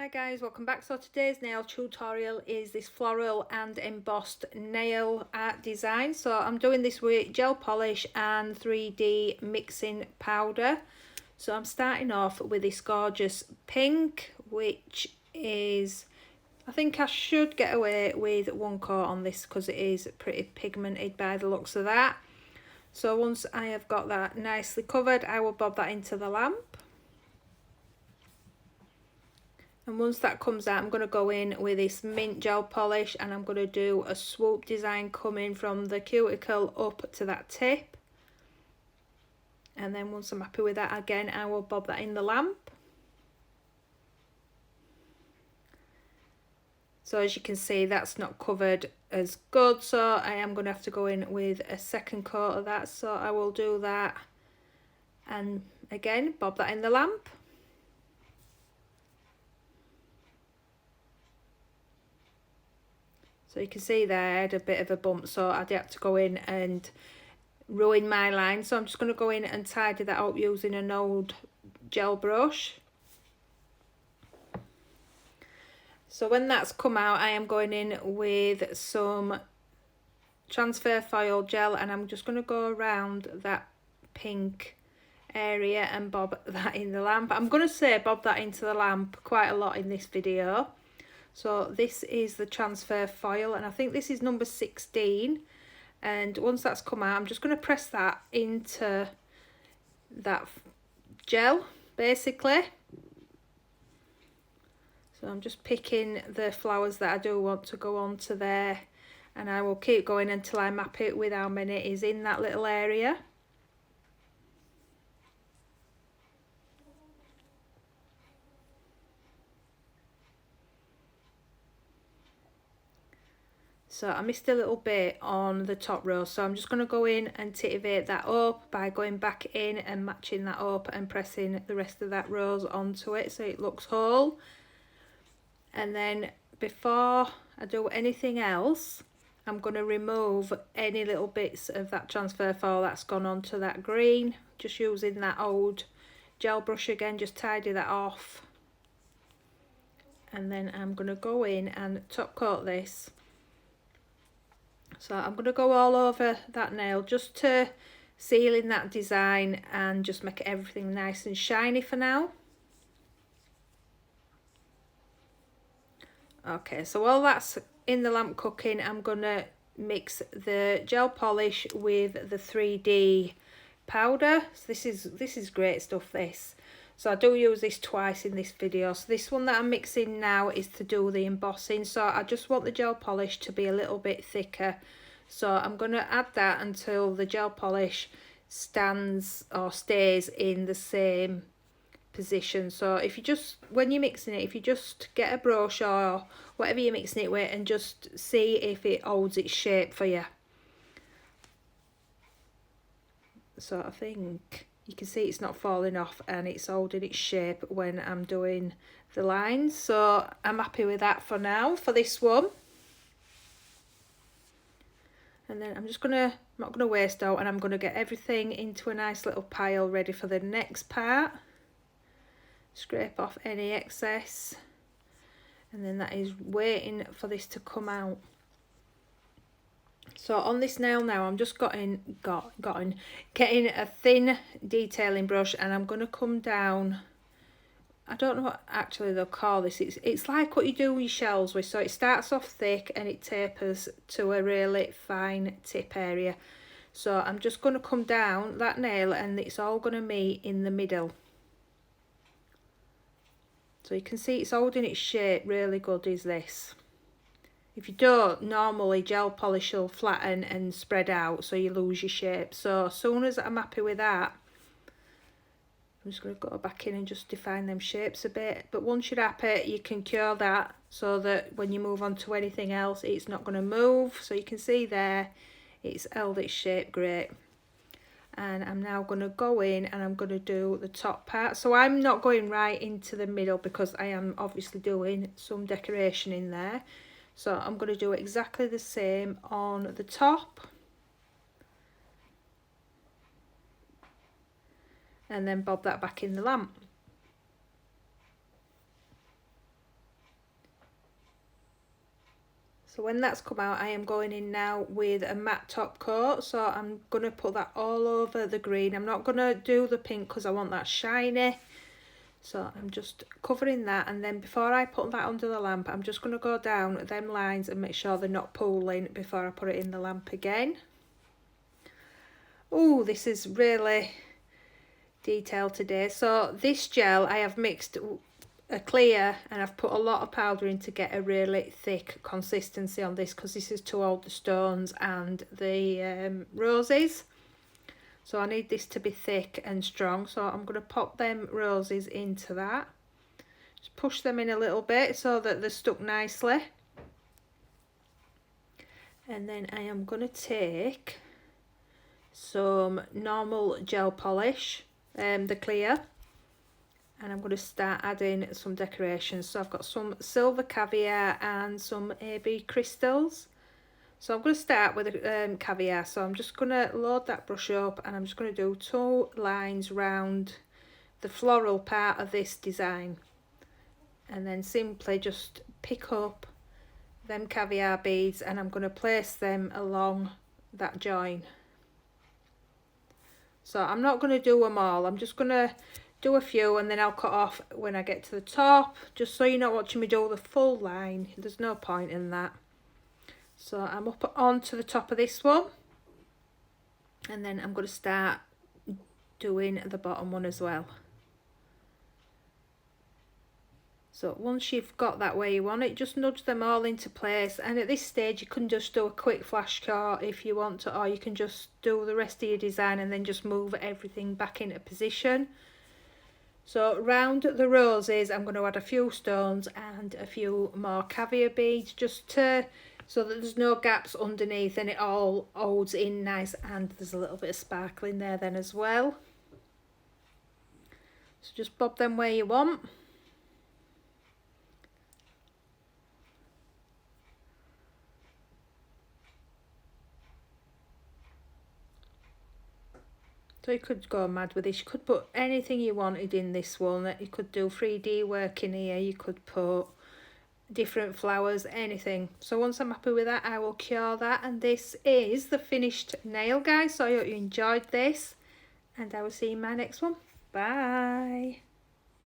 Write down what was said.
Hi guys, welcome back. So today's nail tutorial is this floral and embossed nail art design. So I'm doing this with gel polish and 3D mixing powder. So I'm starting off with this gorgeous pink, which is, I think I should get away with one coat on this because it is pretty pigmented by the looks of that. So once I have got that nicely covered, I will bob that into the lamp. And once that comes out, I'm going to go in with this mint gel polish and I'm going to do a swoop design coming from the cuticle up to that tip. And then once I'm happy with that, again, I will bob that in the lamp. So as you can see, that's not covered as good, so I am going to have to go in with a second coat of that. So I will do that and again bob that in the lamp. So you can see there I had a bit of a bump, so I had to go in and ruin my line. So I'm just going to go in and tidy that up using an old gel brush. So when that's come out, I am going in with some transfer foil gel and I'm just going to go around that pink area and bob that in the lamp. I'm going to say bob that into the lamp quite a lot in this video. So this is the transfer foil and I think this is number 16, and once that's come out I'm just going to press that into that gel basically. So I'm just picking the flowers that I do want to go onto there and I will keep going until I map it with how many is in that little area. So I missed a little bit on the top row, so I'm just going to go in and titivate that up by going back in and matching that up and pressing the rest of that rows onto it so it looks whole. And then before I do anything else, I'm going to remove any little bits of that transfer foil that's gone onto that green, just using that old gel brush again, just tidy that off. And then I'm going to go in and top coat this. So I'm going to go all over that nail just to seal in that design and just make everything nice and shiny for now. Okay, so while that's in the lamp cooking, I'm going to mix the gel polish with the 3D powder. So this is great stuff, this. So I do use this twice in this video. So this one that I'm mixing now is to do the embossing. So I just want the gel polish to be a little bit thicker. So I'm going to add that until the gel polish stands or stays in the same position. So if you just, when you're mixing it, if you just get a brush or whatever you're mixing it with and just see if it holds its shape for you. So I think you can see it's not falling off and it's holding its shape when I'm doing the lines. So I'm happy with that for now for this one. And then I'm just not gonna waste out, and I'm gonna get everything into a nice little pile ready for the next part. Scrape off any excess, and then that is waiting for this to come out. So on this nail now, I'm just getting a thin detailing brush, and I'm going to come down. I don't know what actually they'll call this. It's like what you do with your shells with. So it starts off thick and it tapers to a really fine tip area. So I'm just going to come down that nail and it's all going to meet in the middle. So you can see it's holding its shape really good, is this. If you don't, normally gel polish will flatten and spread out so you lose your shape. So as soon as I'm happy with that, I'm just going to go back in and just define them shapes a bit. But once you're happy, you can cure that so that when you move on to anything else, it's not going to move. So you can see there, it's held its shape great. And I'm now going to go in and I'm going to do the top part. So I'm not going right into the middle because I am obviously doing some decoration in there. So I'm going to do exactly the same on the top. And then bob that back in the lamp. So when that's come out, I am going in now with a matte top coat. So I'm going to put that all over the green. I'm not going to do the pink because I want that shiny. So I'm just covering that, and then before I put that under the lamp, I'm just going to go down them lines and make sure they're not pooling before I put it in the lamp again. Oh, this is really detailed today. So this gel, I have mixed a clear and I've put a lot of powder in to get a really thick consistency on this, because this is to hold the stones and the roses. So I need this to be thick and strong, so I'm going to pop them roses into that. Just push them in a little bit so that they're stuck nicely. And then I am going to take some normal gel polish, the clear, and I'm going to start adding some decorations. So I've got some silver caviar and some AB crystals. So I'm going to start with caviar. So I'm just going to load that brush up, and I'm just going to do 2 lines round the floral part of this design, and then simply just pick up them caviar beads and I'm going to place them along that join. So I'm not going to do them all, I'm just going to do a few and then I'll cut off when I get to the top, just so you're not watching me do the full line. There's no point in that. So I'm up onto the top of this one, and then I'm going to start doing the bottom one as well. So once you've got that where you want it, just nudge them all into place, and at this stage you can just do a quick flash cut if you want to, or you can just do the rest of your design and then just move everything back into position. So round the roses I'm going to add a few stones and a few more caviar beads, just to so that there's no gaps underneath and it all holds in nice, and there's a little bit of sparkle in there then as well. So just bob them where you want. So you could go mad with this, you could put anything you wanted in this one. You could do 3D work in here, you could put different flowers, anything. So once I'm happy with that, I will cure that, and this is the finished nail, guys. So I hope you enjoyed this, and I will see you in my next one. Bye.